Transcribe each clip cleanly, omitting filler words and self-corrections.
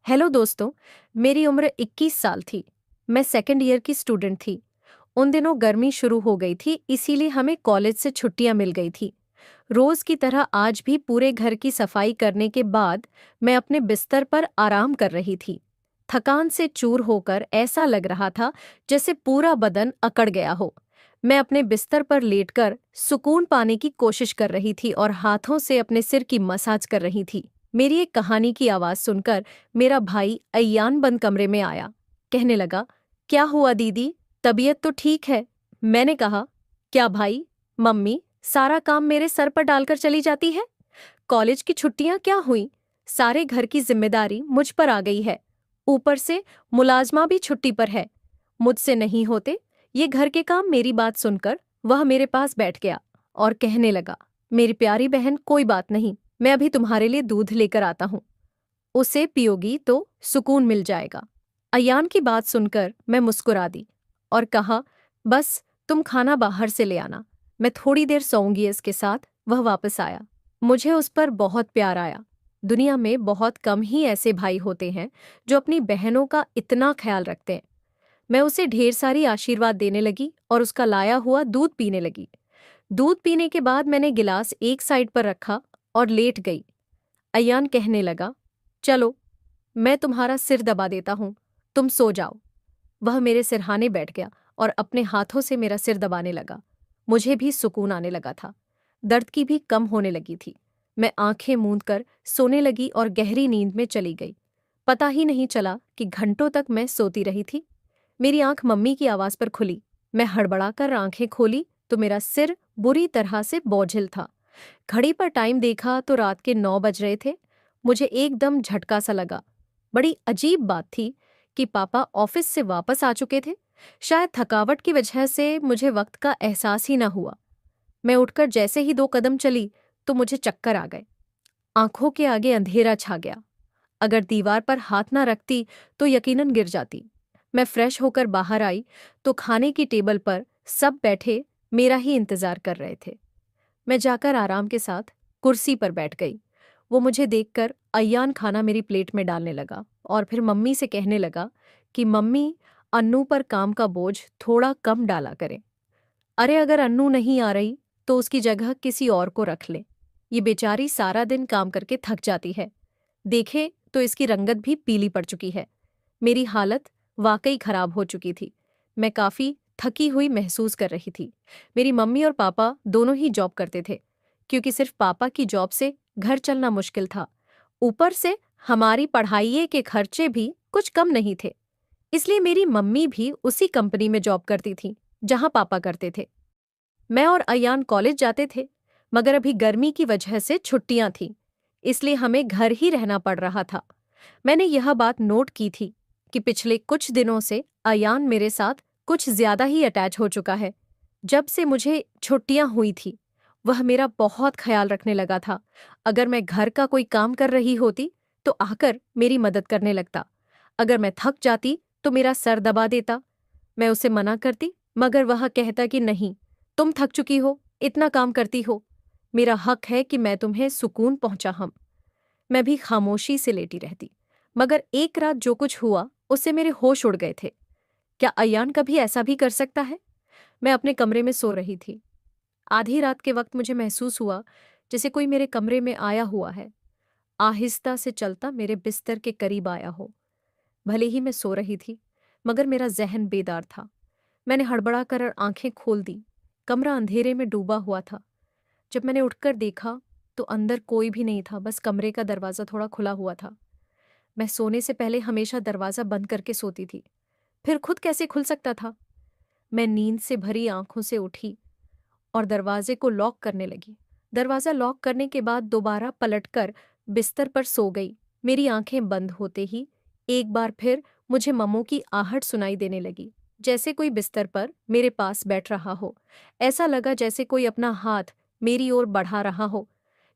Hello दोस्तों। मेरी उम्र 21 साल थी। मैं सेकंड ईयर की स्टूडेंट थी। उन दिनों गर्मी शुरू हो गई थी, इसीलिए हमें कॉलेज से छुट्टियां मिल गई थी। रोज की तरह आज भी पूरे घर की सफाई करने के बाद मैं अपने बिस्तर पर आराम कर रही थी। थकान से चूर होकर ऐसा लग रहा था जैसे पूरा बदन अकड़ गया हो। मैं अपने बिस्तर पर लेटकर सुकून पाने की कोशिश कर रही थी और हाथों से अपने सिर की मसाज कर रही थी। मेरी एक कहानी की आवाज सुनकर मेरा भाई अय्यान बंद कमरे में आया। कहने लगा, क्या हुआ दीदी, तबीयत तो ठीक है? मैंने कहा, क्या भाई, मम्मी सारा काम मेरे सर पर डालकर चली जाती है? कॉलेज की छुट्टियां क्या हुई? सारे घर की जिम्मेदारी मुझ पर आ गई है। ऊपर से मुलाजमा भी छुट्टी पर है। मुझसे नहीं होते ये घर के काम। मेरी बात सुनकर वह मेरे पास बैठ गया और कहने लगा, मेरी प्यारी बहन, कोई बात नहीं, मैं अभी तुम्हारे लिए दूध लेकर आता हूँ। उसे पियोगी तो सुकून मिल जाएगा। अयान की बात सुनकर मैं मुस्कुरा दी और कहा, बस तुम खाना बाहर से ले आना, मैं थोड़ी देर सोऊंगी इसके साथ। वह वापस आया। मुझे उस पर बहुत प्यार आया। दुनिया में बहुत कम ही ऐसे भाई होते हैं जो अपनी बहनों का इतना ख्याल रखते हैं। मैं उसे ढेर सारी आशीर्वाद देने लगी और उसका लाया हुआ दूध पीने लगी। दूध पीने के बाद मैंने गिलास एक साइड पर रखा और लेट गई। अयान कहने लगा, चलो मैं तुम्हारा सिर दबा देता हूं, तुम सो जाओ। वह मेरे सिरहाने बैठ गया और अपने हाथों से मेरा सिर दबाने लगा। मुझे भी सुकून आने लगा था। दर्द की भी कम होने लगी थी। मैं आंखें मूंद कर सोने लगी और गहरी नींद में चली गई। पता ही नहीं चला कि घंटों तक मैं सोती रही थी। मेरी आंख मम्मी की आवाज पर खुली। मैं हड़बड़ाकर आंखें खोली तो मेरा सिर बुरी तरह से बोझिल था। घड़ी पर टाइम देखा तो रात के 9 बज रहे थे। मुझे एकदम झटका सा लगा। बड़ी अजीब बात थी कि पापा ऑफिस से वापस आ चुके थे। शायद थकावट की वजह से मुझे वक्त का एहसास ही ना हुआ। मैं उठकर जैसे ही 2 कदम चली तो मुझे चक्कर आ गए। आंखों के आगे अंधेरा छा गया। अगर दीवार पर हाथ ना रखती तो यकीनन गिर जाती। मैं फ्रेश होकर बाहर आई तो खाने की टेबल पर सब बैठे मेरा ही इंतजार कर रहे थे। मैं जाकर आराम के साथ कुर्सी पर बैठ गई। वो मुझे देखकर अय्यान खाना मेरी प्लेट में डालने लगा और फिर मम्मी से कहने लगा कि मम्मी, अन्नू पर काम का बोझ थोड़ा कम डाला करें। अरे अगर अन्नू नहीं आ रही तो उसकी जगह किसी और को रख ले। ये बेचारी सारा दिन काम करके थक जाती है। देखे तो इसकी रंगत भी पीली पड़ चुकी है। मेरी हालत वाकई खराब हो चुकी थी। मैं काफी थकी हुई महसूस कर रही थी। मेरी मम्मी और पापा दोनों ही जॉब करते थे, क्योंकि सिर्फ पापा की जॉब से घर चलना मुश्किल था। ऊपर से हमारी पढ़ाई के खर्चे भी कुछ कम नहीं थे। इसलिए मेरी मम्मी भी उसी कंपनी में जॉब करती थी जहां पापा करते थे। मैं और अयान कॉलेज जाते थे, मगर अभी गर्मी की वजह से छुट्टियां थीं, इसलिए हमें घर ही रहना पड़ रहा था। मैंने यह बात नोट की थी कि पिछले कुछ दिनों से अयान मेरे साथ कुछ ज्यादा ही अटैच हो चुका है। जब से मुझे छुट्टियां हुई थी, वह मेरा बहुत ख्याल रखने लगा था। अगर मैं घर का कोई काम कर रही होती तो आकर मेरी मदद करने लगता। अगर मैं थक जाती तो मेरा सर दबा देता। मैं उसे मना करती, मगर वह कहता कि नहीं, तुम थक चुकी हो, इतना काम करती हो, मेरा हक है कि मैं तुम्हें सुकून पहुंचाऊं। मैं भी खामोशी से लेटी रहती। मगर एक रात जो कुछ हुआ उससे मेरे होश उड़ गए थे। क्या अयान कभी ऐसा भी कर सकता है? मैं अपने कमरे में सो रही थी। आधी रात के वक्त मुझे महसूस हुआ जैसे कोई मेरे कमरे में आया हुआ है। आहिस्ता से चलता मेरे बिस्तर के करीब आया हो। भले ही मैं सो रही थी, मगर मेरा जहन बेदार था। मैंने हड़बड़ा कर आंखें खोल दी। कमरा अंधेरे में डूबा हुआ था। जब मैंने उठकर देखा तो अंदर कोई भी नहीं था, बस कमरे का दरवाज़ा थोड़ा खुला हुआ था। मैं सोने से पहले हमेशा दरवाज़ा बंद करके सोती थी, फिर खुद कैसे खुल सकता था? मैं नींद से भरी आंखों से उठी और दरवाजे को लॉक करने लगी। दरवाज़ा लॉक करने के बाद दोबारा पलटकर बिस्तर पर सो गई। मेरी आंखें बंद होते ही एक बार फिर मुझे मम्मू की आहट सुनाई देने लगी, जैसे कोई बिस्तर पर मेरे पास बैठ रहा हो। ऐसा लगा जैसे कोई अपना हाथ मेरी ओर बढ़ा रहा हो।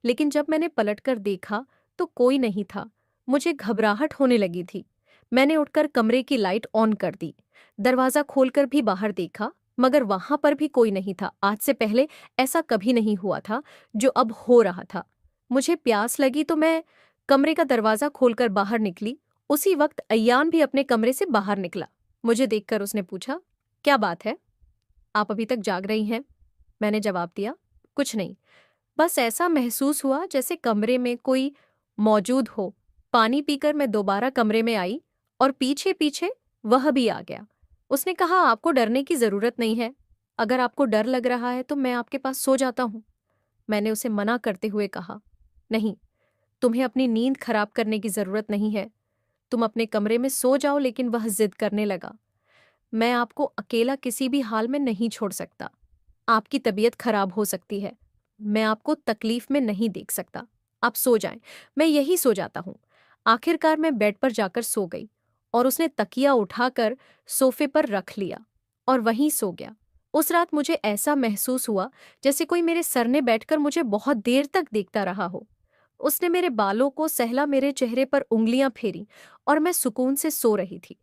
लेकिन जब मैंने पलटकर देखा तो कोई नहीं था। मुझे घबराहट होने लगी थी। मैंने उठकर कमरे की लाइट ऑन कर दी। दरवाज़ा खोलकर भी बाहर देखा, मगर वहां पर भी कोई नहीं था। आज से पहले ऐसा कभी नहीं हुआ था जो अब हो रहा था। मुझे प्यास लगी तो मैं कमरे का दरवाज़ा खोलकर बाहर निकली उसी वक्त अय्यान भी अपने कमरे से बाहर निकला। मुझे देखकर उसने पूछा, क्या बात है, आप अभी तक जाग रही हैं? मैंने जवाब दिया, कुछ नहीं, बस ऐसा महसूस हुआ जैसे कमरे में कोई मौजूद हो। पानी पीकर मैं दोबारा कमरे में आई और पीछे पीछे वह भी आ गया। उसने कहा, आपको डरने की जरूरत नहीं है, अगर आपको डर लग रहा है तो मैं आपके पास सो जाता हूँ। मैंने उसे मना करते हुए कहा, नहीं, तुम्हें अपनी नींद खराब करने की जरूरत नहीं है, तुम अपने कमरे में सो जाओ। लेकिन वह जिद करने लगा, मैं आपको अकेला किसी भी हाल में नहीं छोड़ सकता, आपकी तबीयत खराब हो सकती है, मैं आपको तकलीफ में नहीं देख सकता, आप सो जाएं, मैं यही सो जाता हूं। आखिरकार मैं बेड पर जाकर सो गई और उसने तकिया उठाकर सोफे पर रख लिया और वहीं सो गया। उस रात मुझे ऐसा महसूस हुआ जैसे कोई मेरे सरने बैठकर मुझे बहुत देर तक देखता रहा हो। उसने मेरे बालों को सहला, मेरे चेहरे पर उंगलियां फेरी और मैं सुकून से सो रही थी।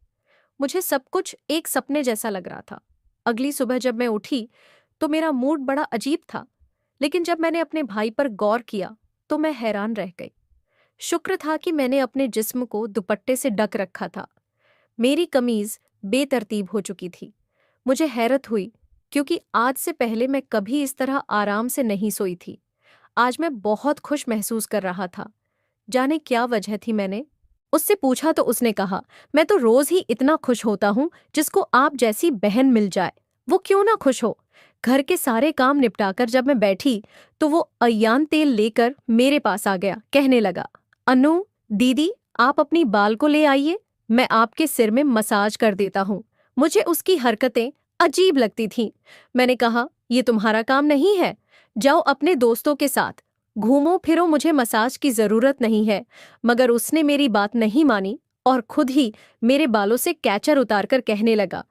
मुझे सब कुछ एक सपने जैसा लग रहा था। अगली सुबह जब मैं उठी तो मेरा मूड बड़ा अजीब था, लेकिन जब मैंने अपने भाई पर गौर किया तो मैं हैरान रह गई। शुक्र था कि मैंने अपने जिस्म को दुपट्टे से ढक रखा था। मेरी कमीज बेतरतीब हो चुकी थी। मुझे हैरत हुई, क्योंकि आज से पहले मैं कभी इस तरह आराम से नहीं सोई थी। आज मैं बहुत खुश महसूस कर रहा था। जाने क्या वजह थी। मैंने उससे पूछा तो उसने कहा, मैं तो रोज ही इतना खुश होता हूँ, जिसको आप जैसी बहन मिल जाए वो क्यों ना खुश हो। घर के सारे काम निपटाकर जब मैं बैठी तो वो अय्यान तेल लेकर मेरे पास आ गया। कहने लगा, अनु दीदी, आप अपनी बाल को ले आइए, मैं आपके सिर में मसाज कर देता हूँ। मुझे उसकी हरकतें अजीब लगती थीं। मैंने कहा, ये तुम्हारा काम नहीं है, जाओ अपने दोस्तों के साथ घूमो फिरो, मुझे मसाज की जरूरत नहीं है। मगर उसने मेरी बात नहीं मानी और खुद ही मेरे बालों से कैचर उतारकर कहने लगा,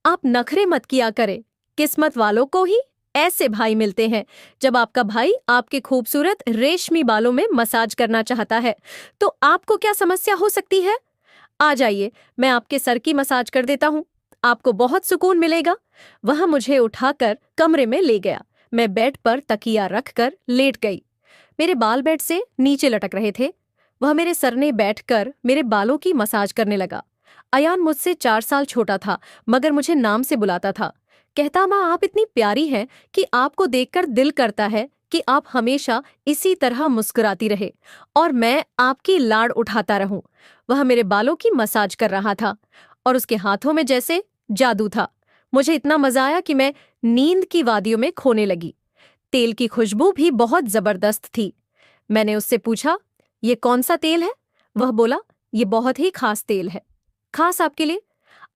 आप नखरे मत किया करें, किस्मत वालों को ही ऐसे भाई मिलते हैं। जब आपका भाई आपके खूबसूरत रेशमी बालों में मसाज करना चाहता है तो आपको क्या समस्या हो सकती है। आ जाइए, मैं आपके सर की मसाज कर देता हूँ, आपको बहुत सुकून मिलेगा। वह मुझे उठाकर कमरे में ले गया। मैं बेड पर तकिया रखकर लेट गई। मेरे बाल बेड से नीचे लटक रहे थे। वह मेरे सरने बैठकर मेरे बालों की मसाज करने लगा। अयान मुझसे 4 साल छोटा था, मगर मुझे नाम से बुलाता था। कहता, माँ आप इतनी प्यारी हैं कि आपको देखकर दिल करता है कि आप हमेशा इसी तरह मुस्कुराती रहे और मैं आपकी लाड़ उठाता रहूं। वह मेरे बालों की मसाज कर रहा था और उसके हाथों में जैसे जादू था। मुझे इतना मजा आया कि मैं नींद की वादियों में खोने लगी। तेल की खुशबू भी बहुत जबरदस्त थी। मैंने उससे पूछा, ये कौन सा तेल है? वह बोला, ये बहुत ही खास तेल है। खास आपके लिए?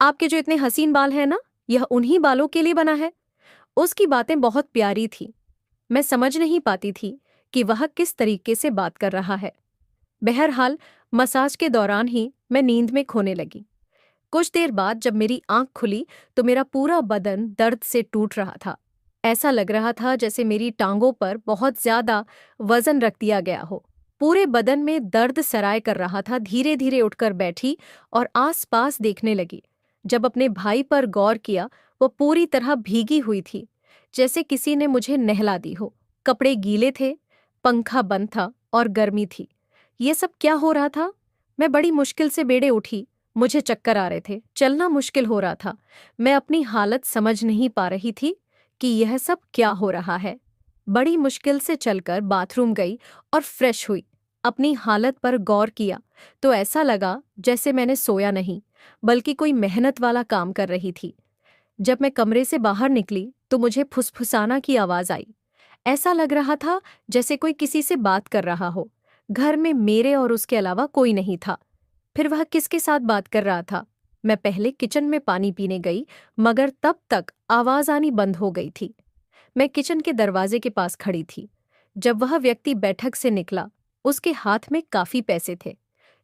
आपके जो इतने हसीन बाल हैं ना, यह उन्हीं बालों के लिए बना है। उसकी बातें बहुत प्यारी थी। मैं समझ नहीं पाती थी कि वह किस तरीके से बात कर रहा है। बहरहाल मसाज के दौरान ही मैं नींद में खोने लगी। कुछ देर बाद जब मेरी आंख खुली तो मेरा पूरा बदन दर्द से टूट रहा था। ऐसा लग रहा था जैसे मेरी टांगों पर बहुत ज्यादा वजन रख दिया गया हो। पूरे बदन में दर्द सराय कर रहा था। धीरे धीरे उठकर बैठी और आसपास देखने लगी। जब अपने भाई पर गौर किया, वो पूरी तरह भीगी हुई थी, जैसे किसी ने मुझे नहला दी हो। कपड़े गीले थे, पंखा बंद था और गर्मी थी। ये सब क्या हो रहा था? मैं बड़ी मुश्किल से बेड़े उठी। मुझे चक्कर आ रहे थे, चलना मुश्किल हो रहा था। मैं अपनी हालत समझ नहीं पा रही थी कि यह सब क्या हो रहा है। बड़ी मुश्किल से चलकर बाथरूम गई और फ्रेश हुई। अपनी हालत पर गौर किया तो ऐसा लगा जैसे मैंने सोया नहीं, बल्कि कोई मेहनत वाला काम कर रही थी। जब मैं कमरे से बाहर निकली तो मुझे फुसफुसाना की आवाज आई। ऐसा लग रहा था जैसे कोई किसी से बात कर रहा हो। घर में मेरे और उसके अलावा कोई नहीं था। फिर वह किसके साथ बात कर रहा था? मैं पहले किचन में पानी पीने गई, मगर तब तक आवाज आनी बंद हो गई थी। मैं किचन के दरवाजे के पास खड़ी थी जब वह व्यक्ति बैठक से निकला। उसके हाथ में काफी पैसे थे,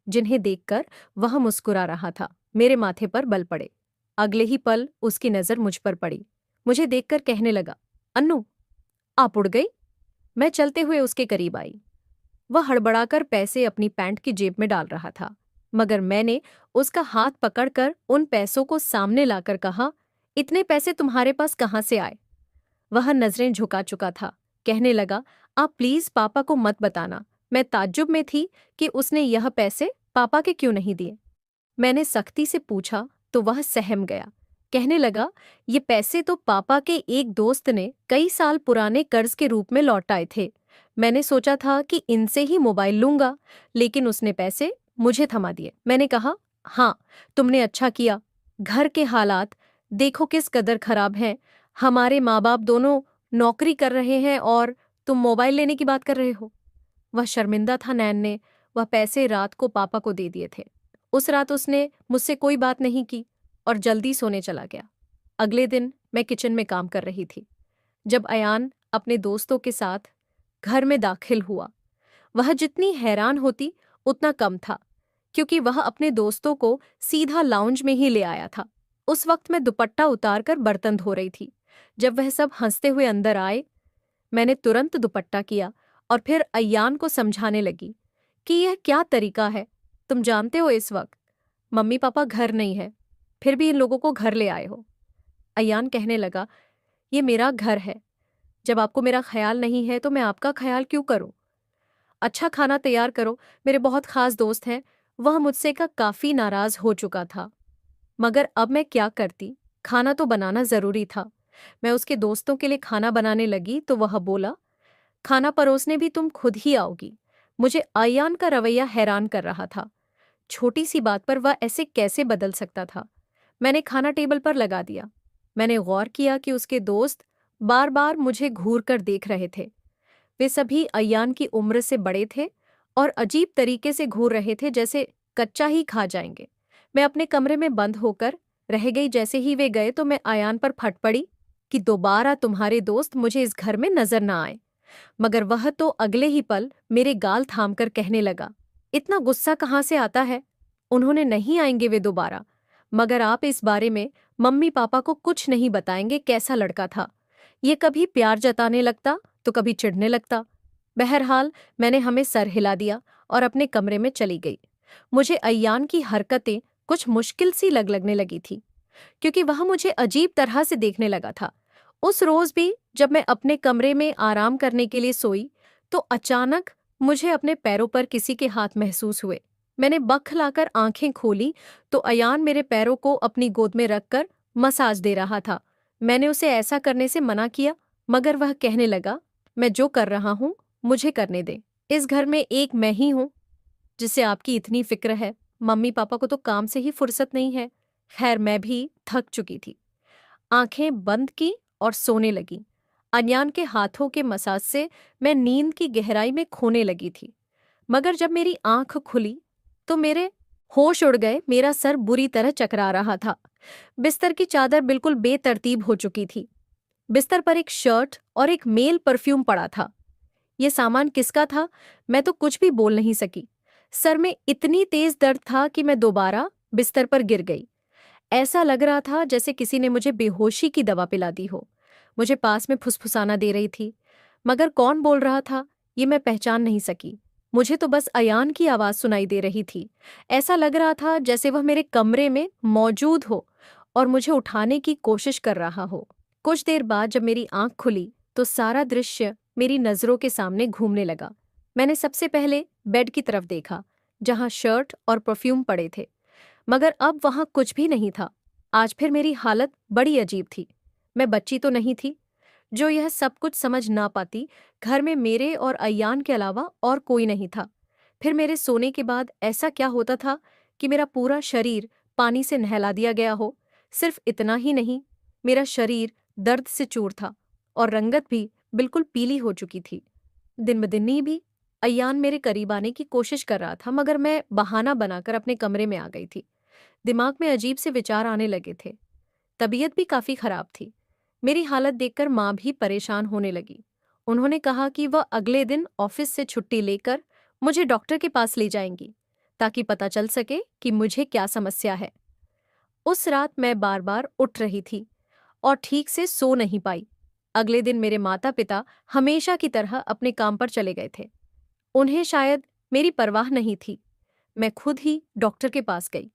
जिन्हें देखकर वह मुस्कुरा रहा था। मेरे माथे पर बल पड़े। अगले ही पल उसकी नजर मुझ पर पड़ी। मुझे देखकर कहने लगा, अन्नू आप उड़ गई। मैं चलते हुए उसके करीब आई। वह हड़बड़ाकर पैसे अपनी पैंट की जेब में डाल रहा था, मगर मैंने उसका हाथ पकड़कर उन पैसों को सामने लाकर कहा, इतने पैसे तुम्हारे पास कहाँ से आए? वह नजरें झुका चुका था। कहने लगा, आप प्लीज पापा को मत बताना। मैं ताज्जुब में थी कि उसने यह पैसे पापा के क्यों नहीं दिए। मैंने सख्ती से पूछा तो वह सहम गया। कहने लगा, ये पैसे तो पापा के एक दोस्त ने कई साल पुराने कर्ज के रूप में लौटाए थे। मैंने सोचा था कि इनसे ही मोबाइल लूंगा, लेकिन उसने पैसे मुझे थमा दिए। मैंने कहा, हाँ, तुमने अच्छा किया। घर के हालात देखो किस कदर खराब हैं। हमारे माँ बाप दोनों नौकरी कर रहे हैं और तुम मोबाइल लेने की बात कर रहे हो। वह शर्मिंदा था नैन ने। वह पैसे रात को पापा को दे दिए थे। उस रात उसने मुझसे कोई बात नहीं की और जल्दी सोने चला गया। अगले दिन मैं किचन में काम कर रही थी जब अयान अपने दोस्तों के साथ घर में दाखिल हुआ। वह जितनी हैरान होती उतना कम था, क्योंकि वह अपने दोस्तों को सीधा लाउंज में ही ले आया था। उस वक्त मैं दुपट्टा उतारकर बर्तन धो रही थी। जब वह सब हंसते हुए अंदर आए, मैंने तुरंत दुपट्टा किया और फिर अय्यान को समझाने लगी कि यह क्या तरीका है। तुम जानते हो इस वक्त मम्मी पापा घर नहीं है, फिर भी इन लोगों को घर ले आए हो। अय्यान कहने लगा, ये मेरा घर है। जब आपको मेरा ख्याल नहीं है तो मैं आपका ख्याल क्यों करूं? अच्छा खाना तैयार करो, मेरे बहुत खास दोस्त हैं। वह मुझसे का काफी नाराज हो चुका था, मगर अब मैं क्या करती? खाना तो बनाना जरूरी था। मैं उसके दोस्तों के लिए खाना बनाने लगी तो वह बोला, खाना परोसने भी तुम खुद ही आओगी। मुझे अय्यान का रवैया हैरान कर रहा था। छोटी सी बात पर वह ऐसे कैसे बदल सकता था? मैंने खाना टेबल पर लगा दिया। मैंने गौर किया कि उसके दोस्त बार बार मुझे घूर कर देख रहे थे। वे सभी अय्यान की उम्र से बड़े थे और अजीब तरीके से घूर रहे थे, जैसे कच्चा ही खा जाएंगे। मैं अपने कमरे में बंद होकर रह गई। जैसे ही वे गए तो मैं अय्यान पर फट पड़ी कि दोबारा तुम्हारे दोस्त मुझे इस घर में नजर ना आए। मगर वह तो अगले ही पल मेरे गाल थामकर कहने लगा, इतना गुस्सा कहाँ से आता है? उन्होंने नहीं आएंगे वे दोबारा। मगर आप इस बारे में मम्मी पापा को कुछ नहीं बताएंगे कैसा लड़का था। ये कभी प्यार जताने लगता तो कभी चिढ़ने लगता। बहरहाल मैंने हमें सर हिला दिया और अपने कमरे में चली गई। मुझे अय्यान की हरकतें कुछ मुश्किल सी लगने लगी थी, क्योंकि वह मुझे अजीब तरह से देखने लगा था। उस रोज भी जब मैं अपने कमरे में आराम करने के लिए सोई तो अचानक मुझे अपने पैरों पर किसी के हाथ महसूस हुए। मैंने बौखलाकर आंखें खोली तो अयान मेरे पैरों को अपनी गोद में रखकर मसाज दे रहा था। मैंने उसे ऐसा करने से मना किया, मगर वह कहने लगा, मैं जो कर रहा हूं मुझे करने दे। इस घर में एक मैं ही हूं जिसे आपकी इतनी फिक्र है। मम्मी पापा को तो काम से ही फुर्सत नहीं है। खैर, मैं भी थक चुकी थी। आंखें बंद की और सोने लगी। अनयान के हाथों के मसाज से मैं नींद की गहराई में खोने लगी थी। मगर जब मेरी आंख खुली तो मेरे होश उड़ गए। मेरा सर बुरी तरह चकरा रहा था। बिस्तर की चादर बिल्कुल बेतरतीब हो चुकी थी। बिस्तर पर एक शर्ट और एक मेल परफ्यूम पड़ा था। ये सामान किसका था? मैं तो कुछ भी बोल नहीं सकी। सर में इतनी तेज दर्द था कि मैं दोबारा बिस्तर पर गिर गई। ऐसा लग रहा था जैसे किसी ने मुझे बेहोशी की दवा पिला दी हो। मुझे पास में फुसफुसाना दे रही थी, मगर कौन बोल रहा था ये मैं पहचान नहीं सकी। मुझे तो बस अयान की आवाज सुनाई दे रही थी। ऐसा लग रहा था जैसे वह मेरे कमरे में मौजूद हो और मुझे उठाने की कोशिश कर रहा हो। कुछ देर बाद जब मेरी आंख खुली तो सारा दृश्य मेरी नजरों के सामने घूमने लगा। मैंने सबसे पहले बेड की तरफ देखा, जहां शर्ट और परफ्यूम पड़े थे, मगर अब वहां कुछ भी नहीं था। आज फिर मेरी हालत बड़ी अजीब थी। मैं बच्ची तो नहीं थी जो यह सब कुछ समझ ना पाती। घर में मेरे और अय्यान के अलावा और कोई नहीं था। फिर मेरे सोने के बाद ऐसा क्या होता था कि मेरा पूरा शरीर पानी से नहला दिया गया हो। सिर्फ इतना ही नहीं, मेरा शरीर दर्द से चूर था और रंगत भी बिल्कुल पीली हो चुकी थी। दिन ब दिन ही भी अय्यान मेरे करीब आने की कोशिश कर रहा था, मगर मैं बहाना बनाकर अपने कमरे में आ गई थी। दिमाग में अजीब से विचार आने लगे थे। तबीयत भी काफी खराब थी। मेरी हालत देखकर माँ भी परेशान होने लगी। उन्होंने कहा कि वह अगले दिन ऑफिस से छुट्टी लेकर मुझे डॉक्टर के पास ले जाएंगी, ताकि पता चल सके कि मुझे क्या समस्या है। उस रात मैं बार बार उठ रही थी और ठीक से सो नहीं पाई। अगले दिन मेरे माता पिता हमेशा की तरह अपने काम पर चले गए थे। उन्हें शायद मेरी परवाह नहीं थी। मैं खुद ही डॉक्टर के पास गई,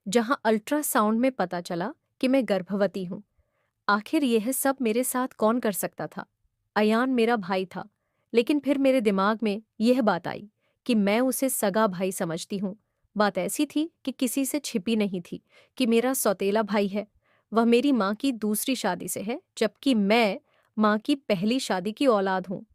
जहां अल्ट्रासाउंड में पता चला कि मैं गर्भवती हूँ। आखिर यह सब मेरे साथ कौन कर सकता था? अयान मेरा भाई था, लेकिन फिर मेरे दिमाग में यह बात आई कि मैं उसे सगा भाई समझती हूँ, बात ऐसी थी कि किसी से छिपी नहीं थी कि मेरा सौतेला भाई है, वह मेरी माँ की दूसरी शादी से है, जबकि मैं माँ की पहली शादी की औलाद हूँ।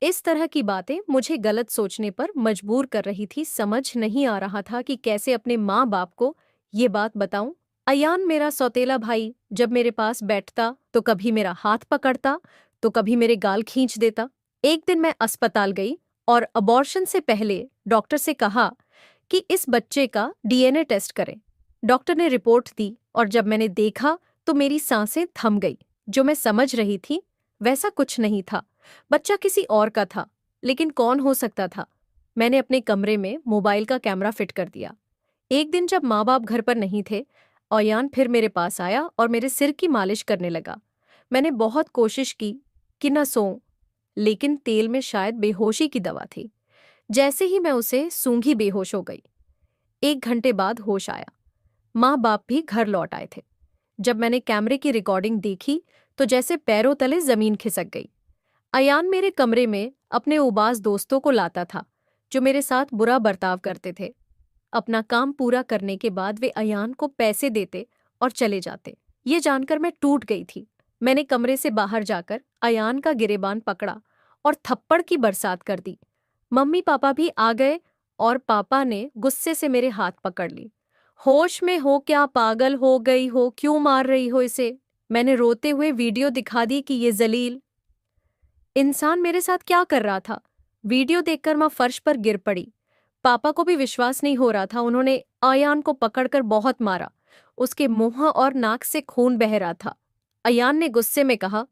इस तरह की बातें मुझे गलत सोचने पर मजबूर कर रही थी। समझ नहीं आ रहा था कि कैसे अपने माँ बाप को ये बात बताऊं। अयान मेरा सौतेला भाई जब मेरे पास बैठता तो कभी मेरा हाथ पकड़ता तो कभी मेरे गाल खींच देता। एक दिन मैं अस्पताल गई और अबॉर्शन से पहले डॉक्टर से कहा कि इस बच्चे का डीएनए टेस्ट करें। डॉक्टर ने रिपोर्ट दी और जब मैंने देखा तो मेरी सांसें थम गई। जो मैं समझ रही थी वैसा कुछ नहीं था। बच्चा किसी और का था, लेकिन कौन हो सकता था? मैंने अपने कमरे में मोबाइल का कैमरा फिट कर दिया। एक दिन जब माँ बाप घर पर नहीं थे, अयान फिर मेरे पास आया और मेरे सिर की मालिश करने लगा। मैंने बहुत कोशिश की कि न सोऊं, लेकिन तेल में शायद बेहोशी की दवा थी। जैसे ही मैं उसे सूंघी बेहोश हो गई। 1 घंटे बाद होश आया। माँ बाप भी घर लौट आए थे। जब मैंने कैमरे की रिकॉर्डिंग देखी तो जैसे पैरों तले जमीन खिसक गई। अयान मेरे कमरे में अपने उबास दोस्तों को लाता था जो मेरे साथ बुरा बर्ताव करते थे। अपना काम पूरा करने के बाद वे अयान को पैसे देते और चले जाते। ये जानकर मैं टूट गई थी। मैंने कमरे से बाहर जाकर अयान का गिरेबान पकड़ा और थप्पड़ की बरसात कर दी। मम्मी पापा भी आ गए और पापा ने गुस्से से मेरे हाथ पकड़ ली। होश में हो क्या, पागल हो गई हो, क्यों मार रही हो इसे? मैंने रोते हुए वीडियो दिखा दी कि ये जलील इंसान मेरे साथ क्या कर रहा था। वीडियो देखकर माँ फर्श पर गिर पड़ी। पापा को भी विश्वास नहीं हो रहा था। उन्होंने अयान को पकड़कर बहुत मारा। उसके मुंह और नाक से खून बह रहा था। अयान ने गुस्से में कहा,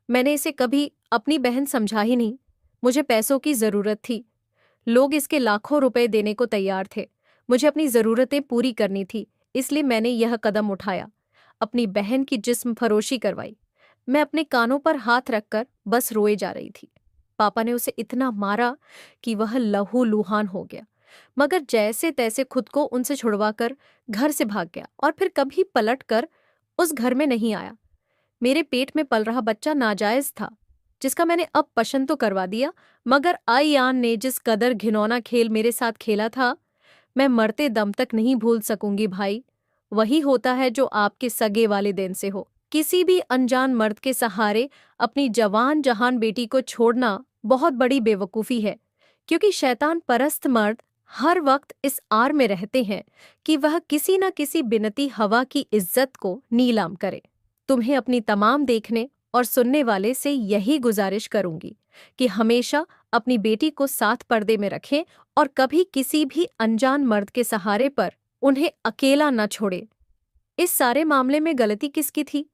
मैंने इसे कभी अपनी बहन समझा ही नहीं। मुझे पैसों की जरूरत थी। लोग इसके लाखों रुपए देने को तैयार थे। मुझे अपनी जरूरतें पूरी करनी थी, इसलिए मैंने यह कदम उठाया। अपनी बहन की जिस्म फरोशी करवाई। मैं अपने कानों पर हाथ रखकर बस रोए जा रही थी। पापा ने उसे इतना मारा कि वह लहूलुहान हो गया, मगर जैसे तैसे खुद को उनसे छुड़वाकर घर से भाग गया और फिर कभी पलट कर उस घर में नहीं आया। मेरे पेट में पल रहा बच्चा नाजायज था, जिसका मैंने अब पसंद तो करवा दिया, मगर अयान ने जिस कदर घिनौना खेल मेरे साथ खेला था, मैं मरते दम तक नहीं भूल सकूंगी भाई। वही होता है जो आपके सगे वालिदैन से हो। किसी भी अनजान मर्द के सहारे अपनी जवान जहान बेटी को छोड़ना बहुत बड़ी बेवकूफ़ी है, क्योंकि शैतान परस्त मर्द हर वक्त इस आर में रहते हैं कि वह किसी न किसी बिनती हवा की इज्जत को नीलाम करे। तुम्हें अपनी तमाम देखने और सुनने वाले से यही गुजारिश करूंगी कि हमेशा अपनी बेटी को साथ पर्दे में रखें और कभी किसी भी अनजान मर्द के सहारे पर उन्हें अकेला न छोड़े। इस सारे मामले में गलती किसकी थी?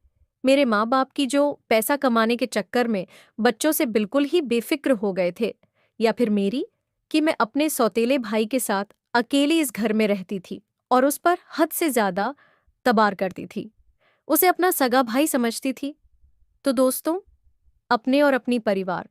मेरे माँ बाप की, जो पैसा कमाने के चक्कर में बच्चों से बिल्कुल ही बेफिक्र हो गए थे, या फिर मेरी कि मैं अपने सौतेले भाई के साथ अकेली इस घर में रहती थी और उस पर हद से ज्यादा तबार करती थी, उसे अपना सगा भाई समझती थी। तो दोस्तों, अपने और अपनी परिवार